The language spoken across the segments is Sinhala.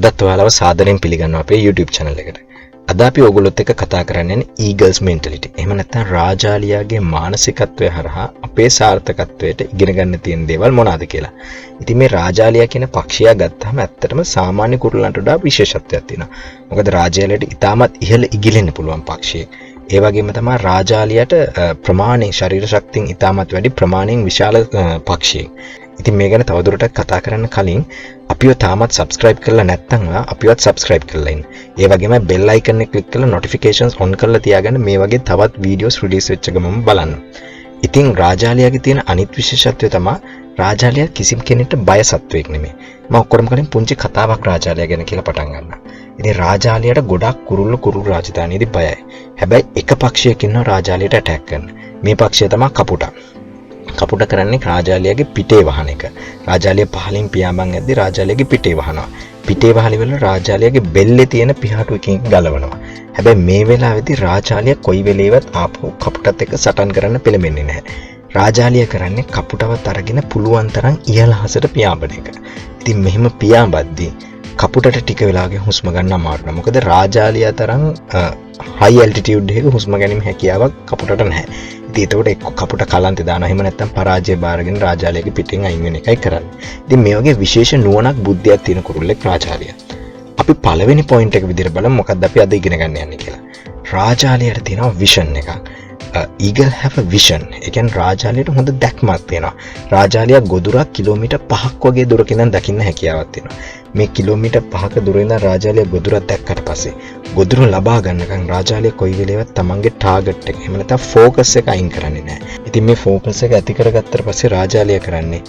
අදත් ඔයාලව සාදරයෙන් පිළිගන්නවා අපේ YouTube channel එකට. අද අපි ඔයගොල්ලොත් එක්ක කතා කරන්නේ eagles mentality. එහෙම නැත්නම් රාජාලියාගේ මානසිකත්වය හරහා අපේ සාර්ථකත්වයට ඉගෙන ගන්න තියෙන දේවල් මොනවාද කියලා. ඉතින් මේ රාජාලියා කියන පක්ෂියා ගත්තාම ඇත්තටම සාමාන්‍ය කුරුල්ලන්ට වඩා විශේෂත්වයක් තියෙනවා. මොකද රාජාලියට ඉතාමත් ඉහළ ඉගිලෙන්න පුළුවන් පක්ෂියෙක්. ඒ වගේම තමයි රාජාලියට ප්‍රමාණයෙන් ශරීර ශක්තියෙන් ඉතාමත් වැඩි ප්‍රමාණයෙන් විශාල පක්ෂියෙක්. ඉතින් මේ ගැන තවදුරටත් කතා කරන්න කලින් අපිව තාමත් subscribe කරලා නැත්නම් අපිවත් subscribe කරලා ඉන්න. ඒ වගේම bell icon එක click කරලා notifications on කරලා තියාගන්න මේ වගේ තවත් videos release වෙච්ච ගමන් බලන්න. ඉතින් රාජාලියාගේ තියෙන අනිත් විශේෂත්වය තමයි රාජාලියා කිසිම කෙනෙක්ට බය සත්වෙක් නෙමෙයි. මම ඔක්කොම කලින් පුංචි කතාවක් රාජාලියා ගැන කියලා පටන් ගන්නවා. ඉතින් රාජාලියාට ගොඩක් කුරුල්ල රාජධානියේදී බයයි. හැබැයි එක පක්ෂයක ඉන්නවා රාජාලියට attack කරන. මේ පක්ෂය තමයි කපුටා. කපුට කරන්නේ රාජාලියාගේ පිටේ වහන එක. රාජාලිය පහලින් පියාඹන් යද්දි රාජාලියාගේ පිටේ වහනවා. පිටේ වහලි වල රාජාලියාගේ බෙල්ලේ තියෙන පිහාටු එකකින් ගලවනවා. හැබැයි මේ වෙලාවේදී රාජාලියා කොයි වෙලේවත් ආපහු කපුටත් එක්ක සටන් කරන්න පෙළඹෙන්නේ නැහැ. රාජාලියා කරන්නේ කපුටවත් අරගෙන පුළුවන් තරම් ඉහළ හසට පියාඹන එක. ඉතින් මෙහෙම පියාඹද්දී කපුටට ටික වෙලාවකින් හුස්ම ගන්න අමාරු වෙනවා. මොකද රාජාලියා තරම් high altitude එකක හුස්ම ගැනීම හැකියාවක් කපුටට නැහැ. ඒකට එක්ක කපුට කලන්තේ දානවා. එහෙම නැත්නම් පරාජය බාරගෙන රාජාලියාගේ පිටින් අයින් වෙන එකයි කරන්නේ. ඉතින් මේ වගේ විශේෂ නුවණක් බුද්ධියක් තියෙන කුරුල්ලෙක් රාජාලියා. අපි පළවෙනි පොයින්ට් එක විදිහට බලමු මොකක්ද අපි අද ඉගෙන ගන්න යන්නේ කියලා. රාජාලියාට තියෙනවා විෂන් එකක්. eagle have a vision. ඒ කියන්නේ රාජාලියට හොඳ දැක්මක් තියෙනවා. රාජාලියා ගොදුරක් කිලෝමීටර් 5ක් වගේ දුරකින් දකින්න හැකියාවක් තියෙනවා. මේ කිලෝමීටර් 5ක දුර ඉඳන් රාජාලියා ගොදුරක් දැක්කට පස්සේ ගොදුර ලබා ගන්නකම් රාජාලියා කොයි වෙලේවත් තමන්ගේ ටාගට් එක එහෙම නැත්නම් ફોකස් එක අයින් කරන්නේ නැහැ. ඉතින් මේ ફોකස් එක ඇති කරගත්තට පස්සේ රාජාලියා කරන්නේ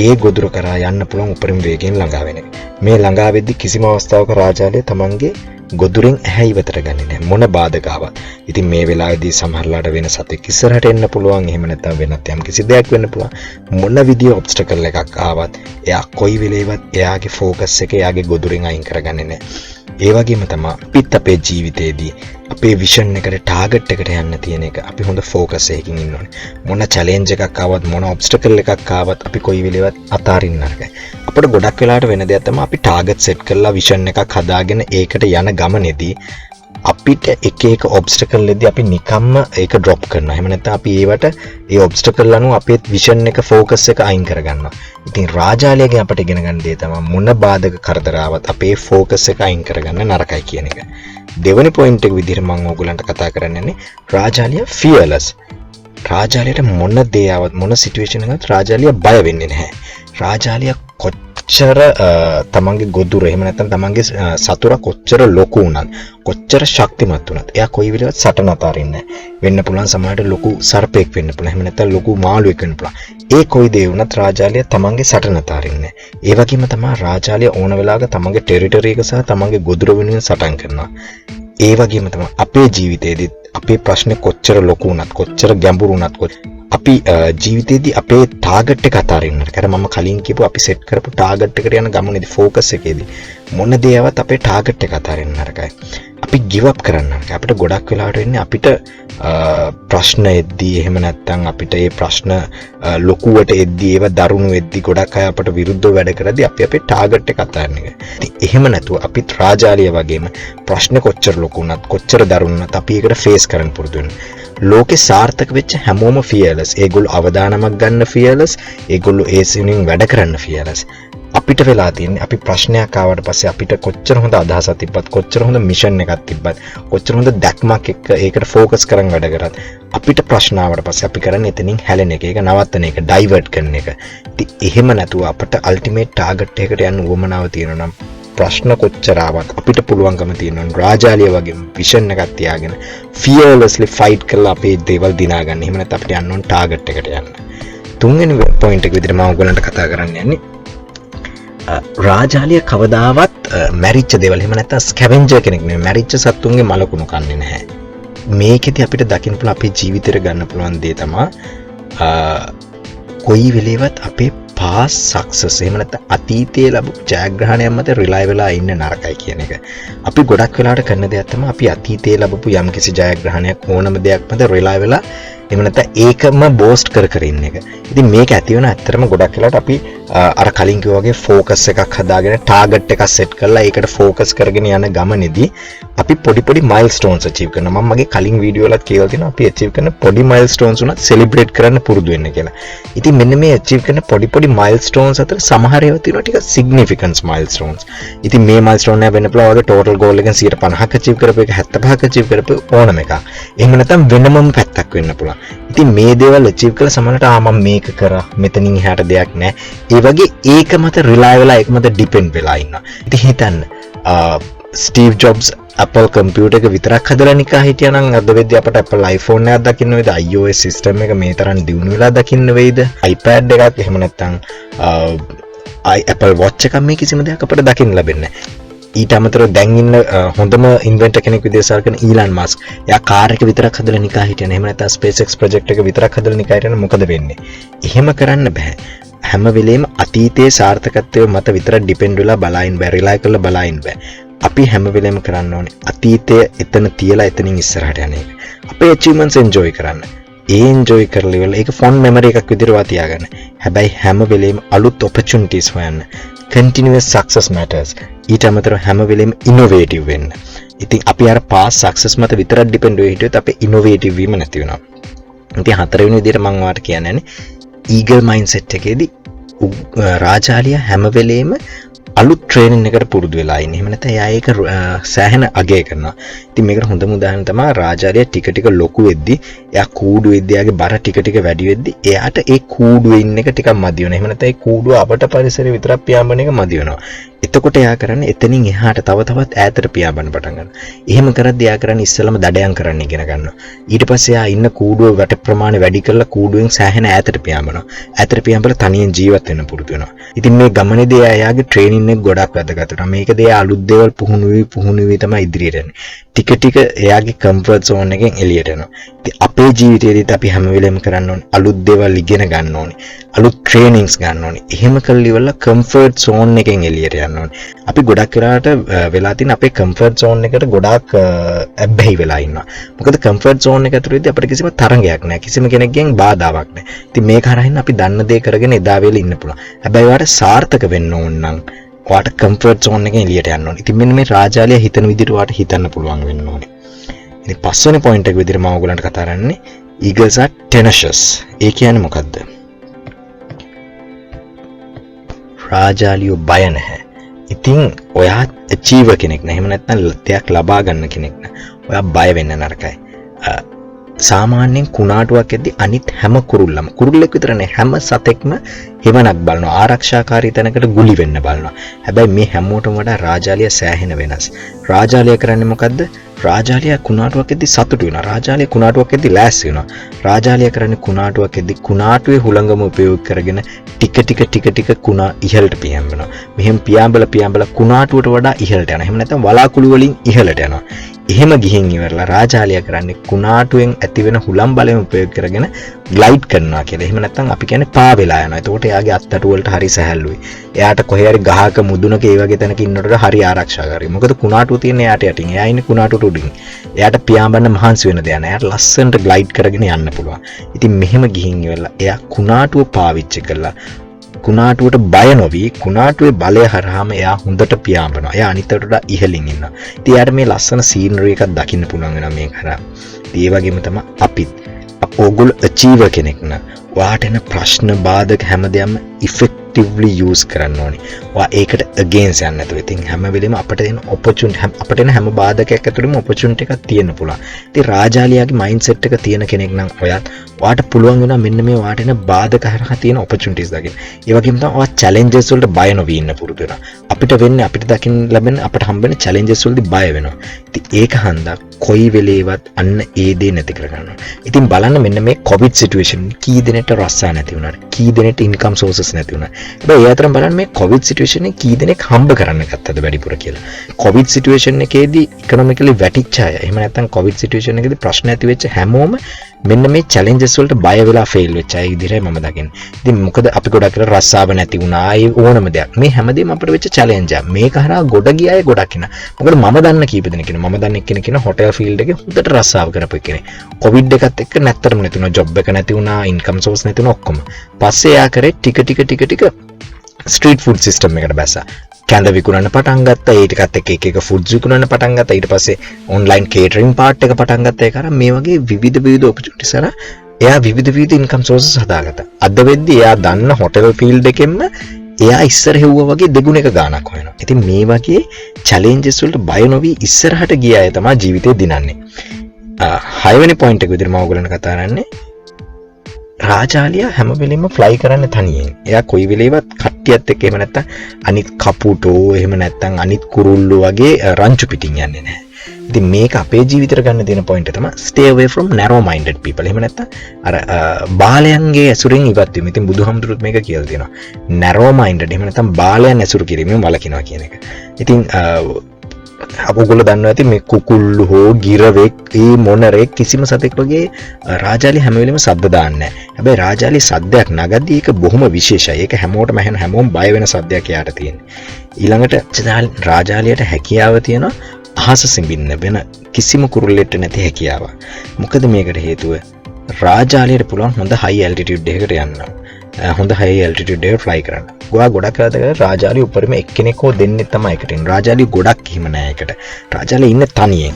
ඒ ගොදුර කරා යන්න පුළුවන් උපරිම වේගයෙන් ළඟා වෙන එක. මේ ළඟා වෙද්දි කිසිම අවස්ථාවක රාජාලියා තමන්ගේ ගොදුරෙන් ඇහැ ඉවතට ගන්නේ නැහැ මොන බාධකාවක්. ඉතින් මේ වෙලාවේදී සමහරලාට වෙන සතෙක් ඉස්සරහට එන්න පුළුවන්. එහෙම නැත්නම් වෙනත් යම් කිසි දෙයක් වෙන්න පුළුවන්. මොන විදිය ඔබ්ස්ටකල් එකක් ආවත් එයා කොයි වෙලේවත් එයාගේ ફોකස් එක එයාගේ ගොදුරෙන් අයින් කරගන්නේ නැහැ. ඒ වගේම තමයි අපිත් අපේ ජීවිතේදී අපේ විෂන් එකට ටාගට් එකට යන්න තියෙන එක අපි හොඳ ફોකස් එකකින් ඉන්න ඕනේ. මොන චැලෙන්ජ් එකක් ආවත් මොන ඔබ්ස්ටකල් එකක් ආවත් අපි කොයි වෙලේවත් අතාරින්න නරකයි. අපිට ගොඩක් වෙලාවට වෙන දෙයක් තමයි අපි ටාගට් සෙට් කරලා විෂන් එකක් හදාගෙන ඒකට යන ගමනේදී අපිට එක එක ඔබ්ස්ටකල් එද්දී අපි නිකම්ම ඒක ඩ්‍රොප් කරනවා. එහෙම නැත්නම් අපි ඒවට ඒ ඔබ්ස්ටකල් අනුව අපේ විෂන් එක ફોකස් එක අයින් කරගන්නවා. ඉතින් රාජාලියාගෙන් අපිට ඉගෙන ගන්න දේ තමයි මොන බාධක කරදර ආවත් අපේ ફોකස් එක අයින් කරගන්න නරකයි කියන එක. දෙවෙනි පොයින්ට් එක විදිහට මම ඕගොල්ලන්ට කතා කරන්නේ රාජාලියා fearless. රාජාලියට මොන දේ ආවත් මොන සිටුේෂන් එකකට රාජාලියා බය වෙන්නේ නැහැ. රාජාලියා කොච්චර තමන්ගේ ගොදුර එහෙම නැත්නම් තමන්ගේ සතුර කොච්චර ලොකු වුණත් කොච්චර ශක්තිමත් වුණත් එයා කොයි වෙලෙවත් සටන අතාරින්නේ නැහැ. වෙන්න පුළුවන් සමහරට ලොකු සර්පෙක් වෙන්න පුළුවන්. එහෙම නැත්නම් ලොකු මාළුවෙක් වෙන්න පුළුවන්. ඒ කොයි දේ වුණත් රාජාලියා තමන්ගේ සටන අතාරින්නේ නැහැ. ඒ වගේම තමයි රාජාලියා ඕන වෙලාවක තමන්ගේ ටෙරිටරි එක සහ තමන්ගේ ගොදුර වෙනුවෙන් සටන් කරනවා. ඒ වගේම තමයි අපේ ජීවිතේදී අපේ ප්‍රශ්න කොච්චර ලොකු වුණත් කොච්චර ගැඹුරු වුණත් අපි ජීවිතේදී අපේ ටාගට් එක අතාරින්න. ඒකට මම කලින් කියපු අපි සෙට් කරපු ටාගට් එකට යන ගමනේදී ફોකස් එකේදී මොන දේවත් අපේ ටාගට් එක අතාරින්න නරකයි. අපි ගිව් අප් කරන්න නරකයි. අපිට ගොඩක් වෙලාවට වෙන්නේ අපිට ප්‍රශ්න එද්දී එහෙම නැත්නම් අපිට ඒ ප්‍රශ්න ලොකුවට එද්දී ඒවා දරුණු එද්දී ගොඩක් අය අපට විරුද්ධව වැඩ කරද්දී අපි අපේ ටාගට් එක අතාරින්න එක. ඉතින් එහෙම නැතුව අපිත් රාජාලිය වගේම ප්‍රශ්න කොච්චර ලොකු වුණත් කොච්චර දරුණු වුණත් අපි ඒකට ෆේස් කරන්න පුරුදු වෙන්න. ලෝකේ සාර්ථක වෙච්ච හැමෝම fearless. ඒගොල්ලෝ අවදානමක් ගන්න fearless. ඒගොල්ලෝ ඒ සිනින් වැඩ කරන්න fearless. අපිට වෙලා තියෙන්නේ අපි ප්‍රශ්නයක් ආවට පස්සේ අපිට කොච්චර හොඳ අදහසක් තිබ්බත් කොච්චර හොඳ මිෂන් එකක් තිබ්බත් කොච්චර හොඳ දැක්මක් එක්ක ඒකට ફોකස් කරන් වැඩ කරත් අපිට ප්‍රශ්න ආවට පස්සේ අපි කරන්නේ එතනින් හැලෙන එක. ඒක නවත්තන එක, ඩයිවර්ට් කරන එක. ඉතින් එහෙම නැතුව අපිට අල්ටිමේට් ටාගට් එකකට යන්න උවමනාව තියෙනවා නම් ප්‍රශ්න කොච්චර ආවත් අපිට පුළුවන්කම තියෙනවා රාජාලිය වගේ විෂන් එකක් තියාගෙන fearlessly fight කරලා අපේ දේවල් දිනා ගන්න. එහෙම නැත්නම් අපිට යන්න ඕන ටාගට් එකට යන්න. තුන්වෙනි පොයින්ට් එක විදිහට මම ඔයගලන්ට කතා කරන්න යන්නේ රාජාලිය කවදාවත් මැරිච්ච දේවල් එහෙම නැත්නම් ස්කැවෙන්ජර් කෙනෙක් නෙමෙයි. මැරිච්ච සත්තුන්ගේ මලකුණු කන්නේ නැහැ. මේකෙදි අපිට දකින්න පුළුවන් අපේ ජීවිතේට ගන්න පුළුවන් දේ තමයි කොයි වෙලේවත් අපේ past success එහෙම නැත්නම් අතීතයේ ලැබපු ජයග්‍රහණයක් මත රිලයි වෙලා ඉන්න නරකයි කියන එක. අපි ගොඩක් වෙලාවට කරන දෙයක් තමයි අපි අතීතයේ ලැබපු යම්කිසි ජයග්‍රහණයක් ඕනම දෙයක් මත රිලයි වෙලා එහෙම නැත්නම් ඒකම බෝස්ට් කර කර ඉන්න එක. ඉතින් මේක ඇති වෙන ඇත්තටම ගොඩක් වෙලාවට අපි අර කලින් කිව්වා වගේ ෆෝකස් එකක් හදාගෙන ටාගට් එකක් සෙට් කරලා ඒකට ෆෝකස් කරගෙන යන ගමනේදී අපි පොඩි මයිල්ස්ටෝන්ස් අචීව් කරනවා. මම මගේ කලින් වීඩියෝ වලත් කියලා තියෙනවා අපි අචීව් කරන පොඩි මයිල්ස්ටෝන්ස් උනත් සෙලිබ්‍රේට් කරන්න පුරුදු වෙන්න කියලා. ඉතින් මෙන්න මේ අචීව් කරන පොඩි මයිල්ස්ටෝන්ස් අතර සමහර ඒවා තියෙනවා ටික සිග්නිෆිකන්ස් මයිල්ස්ටෝන්ස්. ඉතින් මේ මයිල්ස්ටෝන් එක වෙන්න පුළුවන් වගේ ටෝටල් ගෝල් එකෙන් 150ක් අචීව් කරපු එක 75ක් අචීව් කරපු ඕනම එකක්. එහෙම නැත්නම් වෙනමම පැත්තක් වෙන්න පුළුවන්. ඉතින් මේ දේවල් අචීව් කරලා සමහරට මම මේක කරා මෙතනින් එහාට දෙයක් නැහැ. ඒ වගේ ඒක මත රිලයි වෙලා ඒක මත ඩිපෙන්ඩ් වෙලා ඉන්නවා. ඉතින් හිතන්න ස්ටීව් ජොබ්ස් Apple computer එක විතරක් හදලා නිකා හිටියා නම් අද වෙද්දී අපට Apple iPhone එකක් දකින්න වේද, iOS system එක මේ තරම් දියුණු වෙලා දකින්න වේද, iPad එකක් එහෙම නැත්නම් Apple watch එකක් මේ කිසිම දෙයක් අපට දකින්න ලැබෙන්නේ නැහැ. ඊට අමතරව දැන් ඉන්න හොඳම ඉන්වෙන්ටර් කෙනෙක් විදිහට සලකන ඊලන් මස්ක්. එයා කාර් එක විතරක් හදලා නිකා හිටියන. එහෙම නැත්නම් SpaceX project එක විතරක් හදලා නිකා හිටියන මොකද වෙන්නේ? එහෙම කරන්න බෑ. හැම වෙලේම අතීතයේ සාර්ථකත්වයේ මත විතරක් ඩිපෙන්ඩ් වෙලා බලයින් බෑ, රිලයි කරලා බලයින් බෑ. අපි හැම වෙලේම කරන්න ඕනේ අතීතයේ එතන තියලා එතනින් ඉස්සරහට යන එක. අපේ achievements enjoy කරන්න. ඒ enjoy කරලා ඉවරලා ඒක fond memory එකක් විදිහට තියාගන්න. හැබැයි හැම වෙලේම අලුත් opportunities හොයන්න. continuous success matters. ඊට අමතරව හැම වෙලේම innovative වෙන්න. ඉතින් අපි අර past success මත විතරක් depend වෙ හිටියොත් අපේ innovative වීම නැති වෙනවා. ඉතින් හතරවෙනි විදිහට මම ඔයාලට කියන්නේ eagle mindset එකේදී රාජාලියා හැම වෙලේම අලුත් ට්‍රේනින් එකට පුරුදු වෙලා ඉන්නේ. එහෙම නැත්නම් එයා ඒක සෑහෙන අගය කරනවා. ඉතින් මේකට හොඳම උදාහරණ තමයි රාජාලියා ටික ලොකු වෙද්දී එයා කූඩු වෙද්දී එයාගේ බර ටික වැඩි වෙද්දී එයාට ඒ කූඩුවේ ඉන්න එක ටිකක් මදි වෙනවා. එහෙම නැත්නම් ඒ කූඩුව අපට පරිසරය විතරක් පියාඹන එක මදි වෙනවා. එතකොට එයා කරන්නේ එතනින් එහාට තවත් ඈතට පියාඹන්න පටන් ගන්නවා. එහෙම කරද්දී එයා කරන්නේ ඉස්සෙල්ලම දඩයන් කරන්න ඉගෙන ගන්නවා. ඊට පස්සේ එයා ඉන්න කූඩුව වැට ප්‍රමාණය වැඩි කරලා කූඩුවෙන් සෑහෙන ඈතට පියාඹනවා. ඈතට පියාඹලා තනියෙන් ජීවත් වෙන්න පුරුදු වෙනවා. ඉතින් මේ ගමනේදී එයාගේ ට්‍රේනින් එක ගොඩක් වැදගත් වෙනවා. මේකදී එයා අලුත් දේවල් පුහුණු වෙවි තමයි ඉදිරියට යන්නේ. ටික එයාගේ කම්ෆර්ට් සෝන් එකෙන් එළියට එනවා. ඉතින් අපේ ජීවිතයේදීත් අපි හැම වෙලේම කරන්න ඕනේ අලුත් දේවල් ඉගෙන ගන්න ඕනේ. අලුත් ට්‍රේනින්ග්ස් ගන්න ඕනේ. එහෙම කරලා ඉවරලා කම්ෆර්ට් සෝන් එකෙන් එළියට යන්න ඕනේ. අපි ගොඩක් වෙලාවට වෙලා තියෙන අපේ කම්ෆර්ට් සෝන් එකට ගොඩාක් ඇබ්බැහි වෙලා ඉන්නවා. මොකද කම්ෆර්ට් සෝන් එක ඇතුළේදී අපිට කිසිම තරංගයක් නැහැ. කිසිම කෙනෙක්ගෙන් බාධාවක් නැහැ. ඉතින් මේක හරහින් අපි දන්න දේ කරගෙන එදා වෙලේ ඉන්න පුළුවන්. හැබැයි ඔයාලට සාර්ථක වෙන්න ඕන නම් ඔයාට කම්ෆර්ට් සෝන් එකෙන් එළියට යන්න ඕනේ. ඉතින් මෙන්න මේ රාජාලියා හිතන විදිහට ඔයාට හිතන්න පුළුවන් වෙන්න ඕනේ. ඉතින් පස්වෙනි පොයින්ට් එක විදිහට මම ඔයගලන්ට කතා කරන්නේ eagles are tenacious. ඒ කියන්නේ මොකද්ද? රාජාලියෝ බය නැහැ. ඉතින් ඔයා achiever කෙනෙක් නෑ. එහෙම නැත්නම් දෙයක් ලබා ගන්න කෙනෙක් නෑ. ඔයා බය වෙන්න නරකයි. සාමාන්‍යයෙන් කුණාටුවක් ඇද්දි අනිත් හැම කුරුල්ලෙක් විතර නේ හැම සතෙක්ම හෙවණක් බලනවා. ආරක්ෂාකාරී තැනකට ගුලි වෙන්න බලනවා. හැබැයි මේ හැමෝටම වඩා රාජාලියා සෑහෙන වෙනස්. රාජාලියා කරන්නේ මොකද්ද? රාජාලියා කුණාටුවක් ඇද්දි සතුටු වෙනවා. රාජාලියා කුණාටුවක් ඇද්දි ලෑස්ති වෙනවා. රාජාලියා කරන්නේ කුණාටුවක් ඇද්දි කුණාටුවේ හුළඟම උපයෝග කරගෙන ටික කුණා ඉහළට පියඹනවා. මෙහෙම පියාඹලා කුණාටුවට වඩා ඉහළට යනවා. එහෙම නැත්නම් වලාකුළු වලින් ඉහළට යනවා. එහෙම ගිහින් ඉවරලා රාජාලියා කරන්නේ කුණාටුවෙන් ඇතිවෙන හුළම් බලයෙන් උපයෝග කරගෙන ග්ලයිඩ් කරනවා කියලා. එහෙම නැත්නම් අපි කියන්නේ පා වෙලා යනවා. එතකොට එයාගේ අත්තටු වලට හරි සැහැල්ලුයි. එයාට කොහේ හරි ගහක මුදුනක ඒ වගේ තැනක ඉන්නකොට හරි ආරක්ෂාකාරී. මොකද කුණාටුව තියෙන එයාට යටින්. එයා ඉන්නේ කුණාටුවට උඩින්. එයාට පියාඹන්න මහන්සි වෙන දෙයක් නෑ. එයාට ලස්සනට ග්ලයිඩ් කරගෙන යන්න පුළුවන්. ඉතින් මෙහෙම ගිහින් ඉවරලා එයා කුණාටුව පාවිච්චි කළා. කුණාටුවට බය නොවි කුණාටුවේ බලය හරහාම එයා හොඳට පියාඹනවා. එයා අනිත් අයට වඩා ඉහළින් ඉන්නවා. ඉතින් එයාට මේ ලස්සන සීනරි එකක් දකින්න පුළුවන් වෙනවා මේක හරහා. ඉතින් ඒ වගේම තමයි අපිත්. ඕගොල්ලෝ achiever කෙනෙක් න ะ. ඔයාට එන ප්‍රශ්න බාධක හැමදේම effectively use කරන්න ඕනේ. ඔයා ඒකට against යන්න නැතුව. ඉතින් හැම වෙලෙම අපිට එන opportunity අපිට එන හැම බාධකයක් ඇතුළෙම opportunity එකක් තියෙන්න පුළුවන්. ඉතින් රාජාලියාගේ mindset එක තියෙන කෙනෙක් නම් ඔයාට පුළුවන් වෙනවා මෙන්න මේ ඔයාට එන බාධක හරහා තියෙන opportunities දකින්න. ඒ වගේම තමයි ඔයා challenges වලට බය නොවී ඉන්න පුරුදු වෙනවා. අපිට දකින්න ලැබෙන අපිට හම්බෙන challenges වලදී බය වෙනවා. ඉතින් ඒක හන්දා කොයි වෙලේවත් අන්න ඒ දේ නැති කරගන්නවා. ඉතින් බලන්න මෙන්න මේ COVID situation කී දෙනෙක්ට රස්සා නැති වුණාද? කී දෙනෙක්ට income sources නැති වුණාද? හැබැයි ඒ අතරම බලන්න මේ COVID situation එකේ කී දෙනෙක් හම්බ කරන්න ගත්තද වැඩිපුර කියලා. COVID situation එකේදී economically වැටිච්ච අය. එහෙම නැත්නම් COVID situation එකේදී ප්‍රශ්න ඇති වෙච්ච හැමෝම මෙන්න මේ challenges වලට බය වෙලා fail වෙච්ච අය විදිහටයි මම දකින්නේ. ඉතින් මොකද අපි ගොඩක් කරලා රස්සාව නැති වුණා. ඒ ඕනම දෙයක්. මේ හැමදේම අපිට වෙච්ච challenge එක. මේක හරහා ගොඩ ගිය අය ගොඩක් ඉන්නවා. මොකද මම දන්න කීප දෙනෙක් ඉන්නවා. මම දන්න එක්කෙනෙක් ඉන්නවා hotel field එකේ හොඳට රස්සාව කරපු කෙනෙක්. COVID එකත් එක්ක නැත්තරම නැති වුණා. job එක නැති වුණා. income source නැති වුණා ඔක්කොම. පස්සේ එයා කරේ ටික ස්ට්‍රීට් ෆුඩ් සිස්ටම් එකට බැස්සා. කැඳ විකුණන්න පටන් ගත්තා. ඒකත් එක්ක එක ෆුඩ්ස් විකුණන්න පටන් ගත්තා. ඊට පස්සේ ඔන්ලයින් කේටරින් පාර්ට් එක පටන් ගත්තා. ඒක අර මේ වගේ විවිධ ඔපචුනිටිස් අර එයා විවිධ ඉන්කම් සෝර්සස් හදාගත්තා. අද වෙද්දී එයා දන්න හොටෙල් ෆීල්ඩ් එකෙන්ම එයා ඉස්සර හෙව්වා වගේ දෙගුණ එක ගාණක් හොයනවා. ඉතින් මේ වගේ චැලෙන්ජස් වලට බය නොවි ඉස්සරහට ගිය අය තමයි ජීවිතේ දිනන්නේ. 6 වෙනි පොයින්ට් එක විදිහට මම ඔයගලන්ට කතා කරන්නේ රාජාලියා හැම වෙලෙම ෆ්ලයි කරන්න තනියෙන්. එයා කොයි වෙලේවත් කට්ටියත් එක්ක එහෙම නැත්තම් අනිත් කපුටෝ එහෙම නැත්තම් අනිත් කුරුල්ලෝ වගේ රංචු පිටින් යන්නේ නැහැ. ඉතින් මේක අපේ ජීවිතේට ගන්න තියෙන පොයින්ට් එක තමයි stay away from narrow minded people. එහෙම නැත්තම් අර බාලයන්ගේ ඇසුරෙන් ඉවත් වීම. ඉතින් බුදුහාමුදුරුවෝ මේක කියලා තියෙනවා. narrow minded එහෙම නැත්තම් බාලයන් ඇසුරු කිරීමෙන් වළකිනවා කියන එක. ඉතින් අපගොල්ලෝ දන්නවා ඇති මේ කුකුල්ලු හෝ ගිරවෙක් ඒ මොනරෙක් කිසිම සතෙක් වගේ රාජාලි හැම වෙලෙම සද්ද දාන්නේ නැහැ. හැබැයි රාජාලි සද්දයක් නගද්දී ඒක බොහොම විශේෂයි. ඒක හැමෝටම ඇහෙන හැමෝම බය වෙන සද්දයක් යාට තියෙන්නේ. ඊළඟට රාජාලියට හැකියාව තියෙනවා අහස සිඹින්න වෙන කිසිම කුරුල්ලෙට නැති හැකියාව. මොකද මේකට හේතුව රාජාලියට පුළුවන් හොඳ high altitude එකකට යන්න. හොඳ high altitude එකට fly කරන්න. ගොඩක් කරලා රාජාලිය උඩරිම එක්කෙනෙක් හෝ දෙන්නෙක් තමයි එකට ඉන්නේ. රාජාලිය ගොඩක් හිම නෑ එකට. රාජාලිය ඉන්නේ තනියෙන්.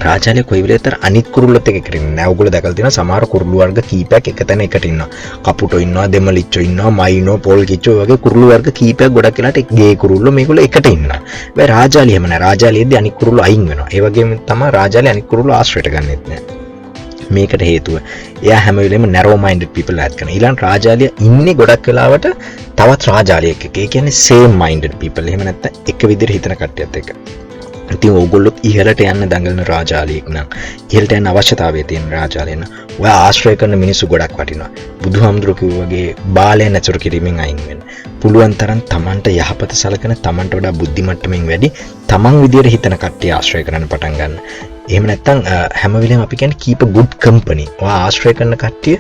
රාජාලිය කොයි වෙලේතර අනිත් කුරුල්ලොත් එක්ක ඉන්නේ නෑ. ඔයගොල්ලෝ දැකලා තියෙනවා සමහර කුරුළු වර්ග කීපයක් එක තැන එකට ඉන්නවා. කපුටෝ ඉන්නවා, දෙමලිච්චෝ ඉන්නවා, මයිනෝ, පොල් කිච්චෝ වගේ කුරුළු වර්ග කීපයක් ගොඩක් වෙලාට ගේ කුරුල්ලෝ මේගොල්ලෝ එකට ඉන්නවා. හැබැයි රාජාලිය එහෙම නෑ. රාජාලියේදී අනිත් කුරුල්ලෝ අයින් වෙනවා. ඒ වගේම තමයි රාජාලිය අනිත් කුරුල්ලෝ ආශ්‍රයට ගන්නෙත් නෑ. මේකට හේතුව එයා හැම වෙලෙම narrow minded people ඇත් කරන. ඊළඟ රාජාලිය ඉන්නේ ගොඩක් වෙලාවට තවත් රාජාලියෙක් එක්ක. ඒ කියන්නේ same minded people. එහෙම නැත්නම් එක විදිහට හිතන කට්ටියත් එක්ක. ඉතින් ඕගොල්ලොත් ඉහළට යන්න දඟලන රාජාලියෙක් නම් ඉහළට යන්න අවශ්‍යතාවය තියෙන රාජාලිය නම් ඔයා ආශ්‍රය කරන මිනිස්සු ගොඩක් වටිනවා. බුදුහාමුදුරුවෝ කිව්වා වගේ බාලයන් ඇසුරු කිරීමෙන් අයින් වෙන්න. පුළුවන් තරම් Tamanට යහපත සලකන Tamanට වඩා බුද්ධි මට්ටමින් වැඩි Taman විදියට හිතන කට්ටිය ආශ්‍රය කරන්න පටන් ගන්න. එහෙම නැත්නම් හැම වෙලේම අපි කියන්නේ keep a good company. ඔයා ආශ්‍රය කරන කට්ටිය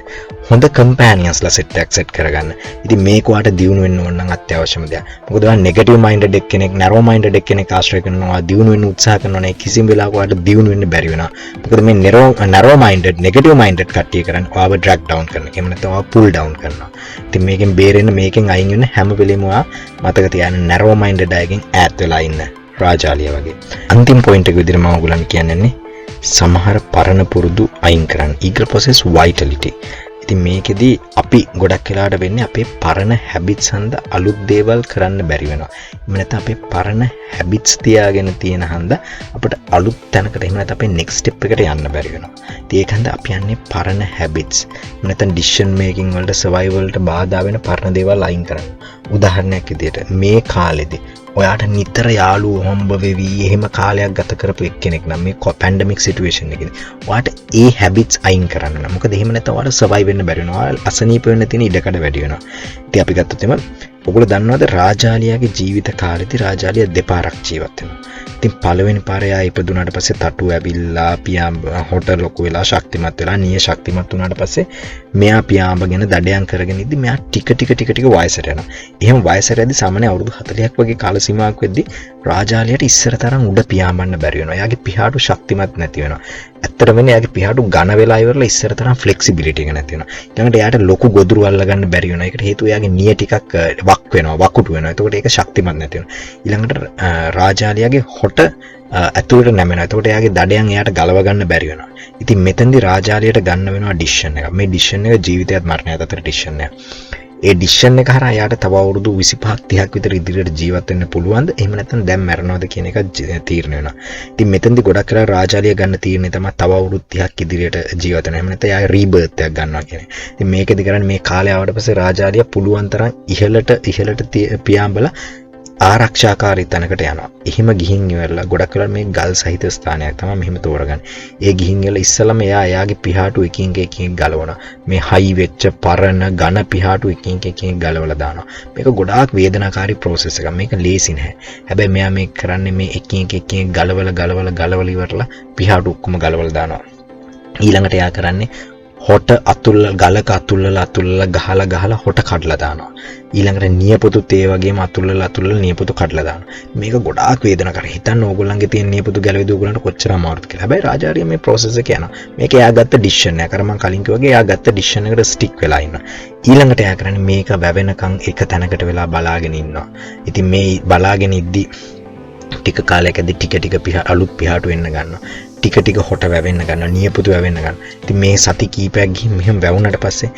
හොඳ companionsලා set කරගන්න. ඉතින් මේක ඔයාට දියුණු වෙන්න ඕන නම් අත්‍යවශ්‍යම දෙයක්. මොකද ඔයා negative minded කෙනෙක්, narrow minded කෙනෙක් ආශ්‍රය කරනවා, දියුණු වෙන්න උත්සාහ කරනවා නේ කිසිම වෙලාවක ඔයාට දියුණු වෙන්න බැරි වෙනවා. මොකද මේ narrow minded, negative minded කට්ටිය කරන්නේ ඔයාව drag down කරන. එහෙම නැත්නම් ඔයාව pull down කරනවා. ඉතින් මේකෙන් බේරෙන්න, මේකෙන් අයින් වෙන්න හැම වෙලේම ඔයා මතක තියාගන්න narrow minded අයගෙන් ඈත් වෙලා ඉන්න. රාජාලිය වගේ. අන්තිම පොයින්ට් එක විදිහට මම ඔයගොල්ලන්ට කියන්නේ සමහර පරණ පුරුදු අයින් කරන්න. eager possess vitality. ඉතින් මේකෙදි අපි ගොඩක් වෙලාවට වෙන්නේ අපේ පරණ habits හන්ද අලුත් දේවල් කරන්න බැරි වෙනවා. එහෙම නැත්නම් අපේ පරණ habits තියාගෙන තියෙන හන්ද අපිට අලුත් තැනකට එහෙම නැත්නම් අපේ next step එකට යන්න බැරි වෙනවා. ඉතින් ඒකෙන්ද අපි යන්නේ පරණ habits. එහෙම නැත්නම් decision making වලට survival වලට බාධා වෙන පරණ දේවල් අයින් කරන්න. උදාහරණයක් විදිහට මේ කාලෙදී ඔයාට නිතර යාළුවෝ හම්බ වෙවි එහෙම කාලයක් ගත කරපු එක්කෙනෙක් නම් මේ පැන්ඩමික් සිටුේෂන් එකේදී ඔයාට ඒ හැබිට්ස් අයින් කරන්න නම් මොකද එහෙම නැත්නම් ඔයාට සර්වයිව් වෙන්න බැරි වෙනවා. ඔයාලා අසනීප වෙන්න තියෙන ඉඩකඩ වැඩි වෙනවා. ඉතින් අපි ගත්තොත් එම ඔයගොල්ලෝ දන්නවද රාජාලියාගේ ජීවිත කාලෙදී රාජාලියා දෙපාරක් ජීවත් වෙනවා. ඉතින් පළවෙනි පාරේ ආ ඉපදුනාට පස්සේ තටු ඇවිල්ලා පියාඹ හොටල් ලොකු වෙලා ශක්තිමත් වෙලා නිය ශක්තිමත් වුණාට පස්සේ මෙයා පියාඹගෙන දඩයන් කරගෙන ඉද්දි මෙයා ටික ටික වයසට යනවා. එහෙම වයසට යද්දි සාමාන්‍ය අවුරුදු 40ක් වගේ කාල සීමාවක් වෙද්දි රාජාලියට ඉස්සර තරම් උඩ පියාඹන්න බැරි වෙනවා. එයාගේ පිහාටු ශක්තිමත් නැති වෙනවා. ඇත්තටම එයාගේ පිහාටු ඝන වෙලා ඉවරලා ඉස්සර තරම් ෆ්ලෙක්සිබිලිටි එක නැති වෙනවා. ඊළඟට එයාට ලොකු ගොදුරු අල්ල ගන්න බැරි වෙනවා. ඒකට හේතුව එයාගේ නිය ටිකක් වක් වෙනවා, වකුටු වෙනවා. එතකොට ඒක ශක්තිමත් නැති වෙනවා. ඊළඟට රාජාලියාගේ හොට ඇතුළට නැමෙනවා. එතකොට එයාගේ දඩයන් එයාට ගලව ගන්න බැරි වෙනවා. ඉතින් මෙතෙන්දී රාජාලියට ගන්න වෙනවා ඩිසිෂන් එක. මේ ඩිසිෂන් එක ජීවිතයත් මරණයත් අතර ඩිසිෂන් එක. ඒ ඩිසිෂන් එක හරහා එයාට තව අවුරුදු 25ක් 30ක් විතර ඉදිරියට ජීවත් වෙන්න පුළුවන්ද? එහෙම නැත්නම් දැන් මැරෙනවද කියන එක තීරණය වෙනවා. ඉතින් මෙතෙන්දී ගොඩක් වෙලා රාජාලිය ගන්න තීරණය තමයි තව අවුරුදු 30ක් ඉදිරියට ජීවත් වෙනවා. එහෙම නැත්නම් එයා රීබර්ත් එකක් ගන්නවා කියන්නේ. ඉතින් මේකෙදි කරන්නේ මේ කාලය ආවට පස්සේ රාජාලිය පුළුවන් තරම් ඉහළට පියාඹලා ආරක්ෂාකාරී තැනකට යනවා. එහෙම ගිහින් ඉවරලා ගොඩක් වෙලා මේ ගල් සහිත ස්ථානයක් තමයි මෙහෙම තෝරගන්නේ. ඒ ගිහින් ඉවරලා ඉස්සලම එයාගේ පිහාටු එකින් එක ගලවනවා. මේ හයි වෙච්ච පරණ ඝන පිහාටු එකින් එක ගලවලා දානවා. මේක ගොඩාක් වේදනාකාරී process එකක්. මේක ලේසි නෑ. හැබැයි මෙයා මේක කරන්නේ මේ එකින් එක ගලවලා ඉවරලා පිහාටු ඔක්කොම ගලවලා දානවා. ඊළඟට එයා කරන්නේ හොට අතුල්ල ගලක අතුල්ලලා ගහලා හොට කඩලා දානවා. ඊළඟට නියපොතුත් ඒ වගේම අතුල්ලලා නියපොතු කඩලා දානවා. මේක ගොඩාක් වේදනාකාරයි. හිතන්න ඕගොල්ලන්ගේ තියෙන නියපොතු ගැලවිද ඕගොල්ලන්ට කොච්චර අමාරුද කියලා. හැබැයි රාජාරිය මේ process එක යනවා. මේක එයා ගත්ත ඩිසිෂන් එක. අර මම කලින් කිව්වා වගේ එයා ගත්ත ඩිසිෂන් එකට ස්ටික් වෙලා ඉන්නවා. ඊළඟට එයා කරන්නේ මේක වැවෙනකන් එක තැනකට වෙලා බලාගෙන ඉන්නවා. ඉතින් මේ බලාගෙන ඉද්දි ටික කාලයකදී ටික අලුත් පිහාටු වෙන්න ගන්නවා. ටික හොට වැවෙන්න ගන්නවා. නියපොතු වැවෙන්න ගන්නවා. ඉතින් මේ සති කීපයක් ගිහින් මෙහෙම වැවුනට පස්සේ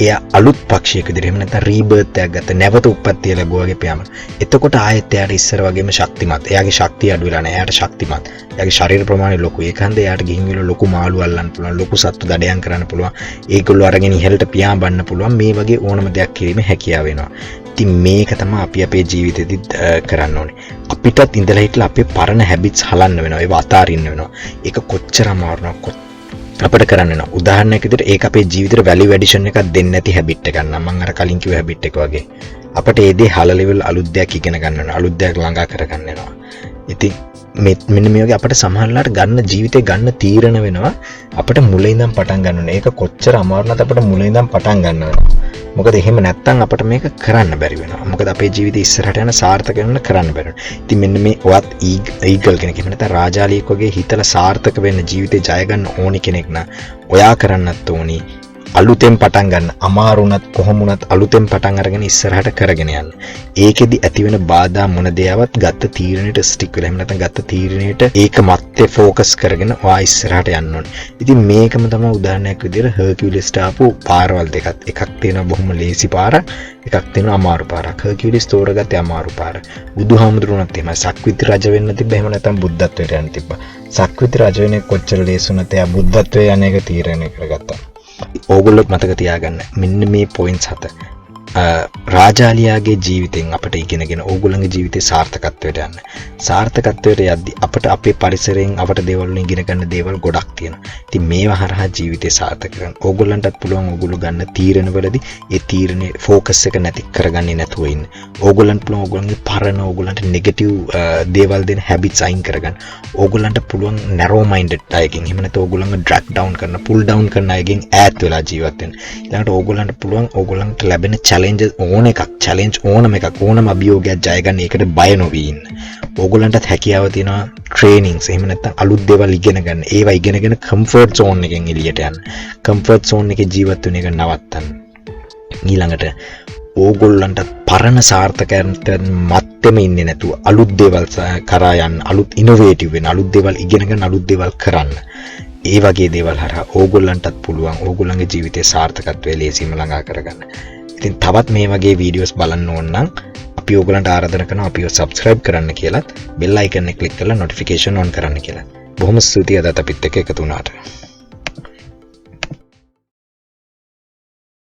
එයා අලුත් පක්ෂයක විදිහට එහෙම නැත්නම් රීබර්ත් එකක් ගත්ත නැවත උප්පත්තිය ලැබුවාගේ පියාඹන. එතකොට ආයෙත් එයාට ඉස්සර වගේම ශක්තිමත්. එයාගේ ශක්තිය අඩු වෙලා නැහැ. එයාට ශක්තිමත්. එයාගේ ශරීර ප්‍රමාණය ලොකු. ඒකන්ද එයාට ගිහින් විල ලොකු මාළු අල්ලන්න පුළුවන්. ලොකු සත්තු දඩයන් කරන්න පුළුවන්. ඒගොල්ලෝ අරගෙන ඉහළට පියාඹන්න පුළුවන්. මේ වගේ ඕනම දෙයක් කිරීමේ හැකියාව වෙනවා. ඉතින් මේක තමයි අපි අපේ ජීවිතේදී කරන්න ඕනේ. අපිටත් ඉඳලා හිටලා අපේ පරණ හැබිට්ස් හලන්න වෙනවා. ඒව අතාරින්න වෙනවා. ඒක කොච්චර අමාරුද අපිට කරන්න වෙනවා. උදාහරණයක් විදිහට ඒක අපේ ජීවිතේට වැලියු ඇඩිෂන් එකක් දෙන්නේ නැති හැබිට් එකක් නම් මම අර කලින් කිව්ව හැබිට් එක වගේ. අපිට ඒ දේ හල ලෙවල් අලුත් දෙයක් ඉගෙන ගන්න වෙනවා. අලුත් දෙයක් ළඟා කරගන්න වෙනවා. ඉතින් මෙන්න මේ වගේ අපිට සමහරලාට ගන්න ජීවිතේ ගන්න තීරණ වෙනවා. අපිට මුලින් ඉඳන් පටන් ගන්න ඕනේ. ඒක කොච්චර අමාරු නැත්නම් අපිට මුලින් ඉඳන් පටන් ගන්න වෙනවා. මොකද එහෙම නැත්තම් අපිට මේක කරන්න බැරි වෙනවා. මොකද අපේ ජීවිතේ ඉස්සරහට යන සාර්ථක වෙන්න කරන්න බැරි වෙනවා. ඉතින් මෙන්න මේ ඔයත් ඊගල් කෙනෙක් එහෙම නැත්නම් රාජාලියෙක් වගේ හිතලා සාර්ථක වෙන්න ජීවිතේ ජය ගන්න ඕනි කෙනෙක් නම් ඔයා කරන්නත් ඕනි අලුතෙන් පටන් ගන්න. අමාරුණත් කොහොම වුණත් අලුතෙන් පටන් අරගෙන ඉස්සරහට කරගෙන යන්න. ඒකෙදි ඇති වෙන බාධා මොන දේවත් ගත්ත තීරණයට ස්ටික් වෙලා එහෙම නැත්නම් ගත්ත තීරණයට ඒක මැත්තේ ફોකස් කරගෙන ඔයා ඉස්සරහට යන්න ඕනේ. ඉතින් මේකම තමයි උදාහරණයක් විදිහට හර්කියුලිස්ට ආපු පාරවල් දෙකක්. එකක් තියෙනවා බොහොම ලේසි පාරක්, එකක් තියෙනවා අමාරු පාරක්. හර්කියුලිස් තෝරගත්තේ අමාරු පාර. බුදුහාමුදුරුවෝත් එහෙමයි. සක්විති රජ වෙන්න තිබ්බ එහෙම නැත්නම් බුද්ධත්වයට යන්න තිබ්බා. සක්විති රජ වෙන්නේ කොච්චර ලේසි වුණත් එයා බුද්ධත්වයට යන එක තීරණය කරගත්තා. ඕගොල්ලොත් මතක තියාගන්න මෙන්න මේ පොයින්ට්ස් 7 රාජාලියාගේ ජීවිතෙන් අපිට ඉගෙනගෙන ඕගොල්ලන්ගේ ජීවිතේ සාර්ථකත්වයට යන්න. සාර්ථකත්වයට යද්දි අපිට අපේ පරිසරයෙන් අපට දේවල් වලින් ඉගෙන ගන්න දේවල් ගොඩක් තියෙනවා. ඉතින් මේවා හරහා ජීවිතේ සාර්ථක කරගන්න. ඕගොල්ලන්ටත් පුළුවන් ඕගොල්ලෝ ගන්න තීරණවලදී ඒ තීරණේ ફોකස් එක නැති කරගන්නේ නැතුව ඉන්න. ඕගොල්ලන්ට පුළුවන් ඕගොල්ලන්ගේ පරණ ඕගොල්ලන්ට නෙගටිව් දේවල් දෙන හැබිට්ස් අයින් කරගන්න. ඕගොල්ලන්ට පුළුවන් නැරෝ මයින්ඩඩ් අයගෙන් එහෙම නැත්නම් ඕගොල්ලන්ව ඩ්‍රැග් ඩවුන් කරන, පුල් ඩවුන් කරන අයගෙන් ඈත් වෙලා ජීවත් වෙන්න. ඊළඟට ඕගොල්ලන්ට පුළුවන් ඕගොල්ලන්ට ලැබෙන චැලෙන්ජස් චැලෙන්ජ් ඕනම එකක් ඕනම අභියෝගයක් ජය ගන්න ඒකට බය නොවී ඉන්න. ඕගොල්ලන්ටත් හැකියාව තියෙනවා ට්‍රේනින්ග්ස් එහෙම නැත්නම් අලුත් දේවල් ඉගෙන ගන්න. ඒවා ඉගෙනගෙන කම්ෆර්ට් සෝන් එකෙන් එළියට යන්න. කම්ෆර්ට් සෝන් එකේ ජීවත් වෙන එක නවත්තන්න. ඊළඟට ඕගොල්ලන්ට පරණ සාර්ථකයන්ට මැත්තේම ඉන්නේ නැතුව අලුත් දේවල් කරා යන්න, අලුත් ඉනෝවේටිව් වෙන, අලුත් දේවල් ඉගෙනගෙන අලුත් දේවල් කරන්න. ඒ වගේ දේවල් හරහා ඕගොල්ලන්ටත් පුළුවන් ඕගොල්ලන්ගේ ජීවිතයේ සාර්ථකත්වයේ ලේසියෙන්ම ළඟා කරගන්න. ඉතින් තවත් මේ වගේ වීඩියෝස් බලන්න ඕන නම් අපි ඕගොල්ලන්ට ආරාධනා කරනවා අපිව subscribe කරන්න කියලාත් bell icon එක click කරලා notification on කරන්න කියලා. බොහොම ස්තුතියි අදත් අපිත් එක්ක එකතු වුණාට.